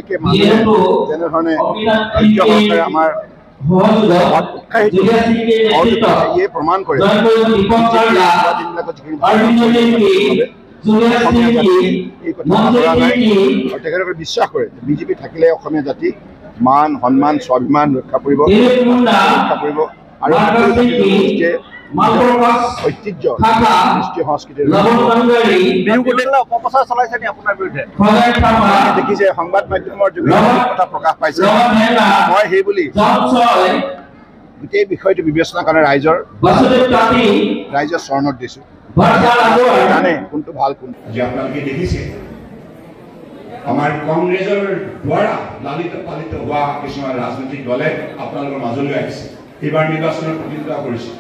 বিশেষকৈ মানুহে যেনেধৰণে ৰাজ্য চৰকাৰে আমাৰ উৎসাহিত ইয়ে প্ৰমাণ কৰে দিনবিলাকত যিখিনি এই কথা কৰা নাই আৰু তেখেতলোকে বিশ্বাস কৰে বিজেপি থাকিলে অসমীয়া জাতি মান সন্মান স্বাভিমান ৰক্ষা কৰিব আৰু ঐতিহ্য কৃষ্টি সংস্কৃতিৰ অপপ্ৰচাৰ চলাইছে নি আপোনাৰ বিৰুদ্ধে দেখিছে সংবাদ মাধ্যমৰ যোগেদি কথা প্ৰকাশ পাইছে মই সেই বুলি গোটেই বিষয়টো বিবেচনা কাৰণে ৰাইজৰ চৰণত দিছোঁ জানে কোনটো ভাল কোনটো যে আপোনালোকে দেখিছে আমাৰ কংগ্ৰেছৰ দ্বাৰা লালিত পালিত হোৱা কিছুমান ৰাজনৈতিক দলে আপোনালোকৰ মাজলৈ আহিছে এইবাৰ নিৰ্বাচনৰ প্ৰতিদ্বন্দ্বিতা কৰিছে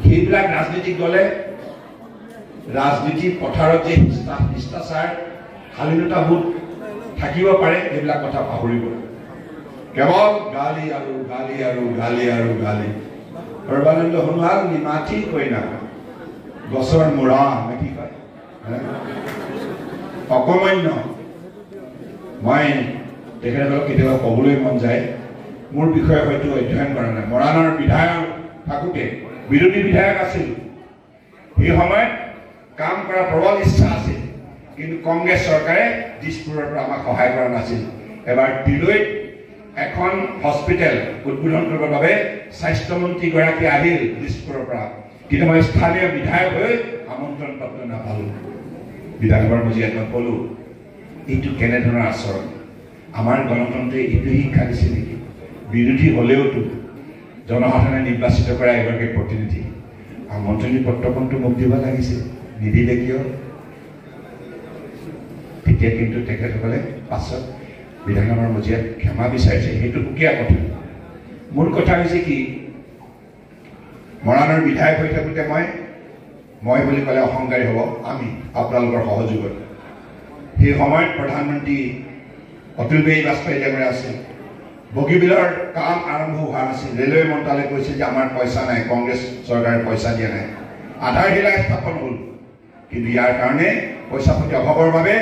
সেইবিলাক ৰাজনৈতিক দলে ৰাজনীতি পথাৰত যে শিষ্টাচাৰ শালীনতাবোধ থাকিব পাৰে এইবিলাক কথা পাহৰিব কেৱল গালি আৰু গালি আৰু গালি আৰু গালি সৰ্বানন্দ সোণোৱাল নিমাঠি কইনা গছৰ মূৰা নে কি কয় অকমান্য মই তেখেতসকলক কেতিয়াবা ক'বলৈ মন যায় মোৰ বিষয়ে হয়তো অধ্যয়ন কৰা নাই মৰাণৰ বিধায়ক থাকোঁতে বিৰোধী বিধায়ক আছিল সেই সময়ত কাম কৰা প্ৰবল ইচ্ছা আছিল কিন্তু কংগ্ৰেছ চৰকাৰে দিছপুৰৰ পৰা আমাক সহায় কৰা নাছিল এবাৰ দিলৈত এখন হস্পিটেল উদ্বোধন কৰিবৰ বাবে স্বাস্থ্যমন্ত্ৰীগৰাকী আহিল দিছপুৰৰ পৰা কিন্তু মই স্থানীয় বিধায়ক হৈ আমন্ত্ৰণ পত্ৰ নাপালোঁ বিধানসভাৰ মজিয়াত মই ক'লোঁ এইটো কেনেধৰণৰ আচৰণ আমাৰ গণতন্ত্ৰে এইটো শিক্ষা দিছে নেকি বিৰোধী হ'লেওতো জনসাধাৰণে নিৰ্বাচিত কৰা এগৰাকী প্ৰতিনিধি আমন্ত্ৰণী পত্ৰখনটো মোক দিব লাগিছিল নিদিলে কিয় তেতিয়া কিন্তু তেখেতসকলে পাছত বিধানসভাৰ মজিয়াত ক্ষমা বিচাৰিছে সেইটো সুকীয়া কথা মোৰ কথা হৈছে কি মৰাণৰ বিধায়ক হৈ থাকোঁতে মই বুলি ক'লে অহংকাৰী হ'ব আমি আপোনালোকৰ সহযোগত সেই সময়ত প্ৰধানমন্ত্ৰী অতুল বিহাৰী বাজপেয়ী ডাঙৰীয়া আছিল বগীবিলৰ কাম আৰম্ভ হোৱা নাছিল ৰেলৱে মন্ত্ৰালয়ে কৈছিল যে আমাৰ পইচা নাই কংগ্ৰেছ চৰকাৰে পইচা দিয়া নাই আধাৰশিলা স্থাপন হ'ল কিন্তু ইয়াৰ কাৰণে পইচা পাতি অভাৱৰ বাবে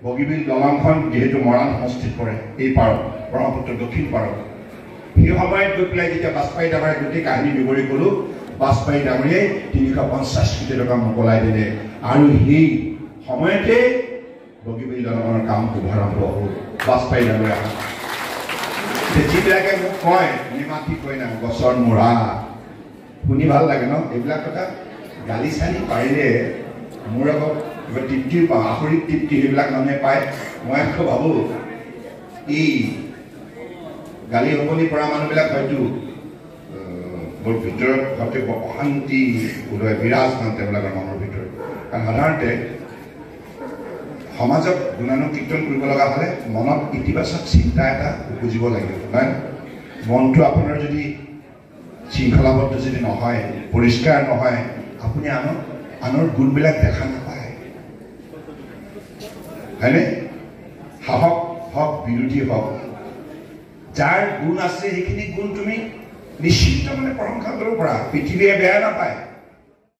বগীবিল দলংখন যিহেতু মৰাণ সমষ্টিত পৰে এই পাৰত ব্ৰহ্মপুত্ৰ দক্ষিণ পাৰত সেই সময়ত গৈ পেলাই যেতিয়া বাজপেয়ী ডাঙৰীয়াই গোটেই কাহিনী বিৱৰি ক'লোঁ বাজপেয়ী ডাঙৰীয়াই 350 কোটি টকা মোকলাই দিলে আৰু সেই সময়তে বগীবিল দলঙৰ কাম শুভাৰম্ভ হ'ল বাজপেয়ী ডাঙৰীয়া যিবিলাকে মোক কয় নিমাঠি কইনা গছৰ মূৰা শুনি ভাল লাগে ন এইবিলাক কথা গালি চালি পাৰিলে মোৰ আকৌ কিবা তৃপ্তিও পাওঁ আখৰিক তৃপ্তি সেইবিলাক মানুহে পায় মই আকৌ ভাবোঁ এই গালি শপনি পৰা মানুহবিলাক হয়তো মোৰ ভিতৰত হয়তো অশান্তি উদয় বিৰাজমান তেওঁলোকৰ মনৰ ভিতৰত কাৰণ সাধাৰণতে সমাজক গুণানুকীৰ্তন কৰিব লগা হ'লে মনত ইতিবাচক চিন্তা এটা বুজিব লাগিব নহয় মনটো আপোনাৰ যদি শৃংখলাবদ্ধ যদি নহয় পৰিষ্কাৰ নহয় আপুনি আনৰ গুণবিলাক দেখা নাপায় হয়নে সাহস হওক বিৰোধী হওক যাৰ গুণ আছে সেইখিনি গুণ তুমি নিশ্চিত মানে প্ৰশংসা কৰিব পৰা পৃথিৱীয়ে বেয়া নাপায়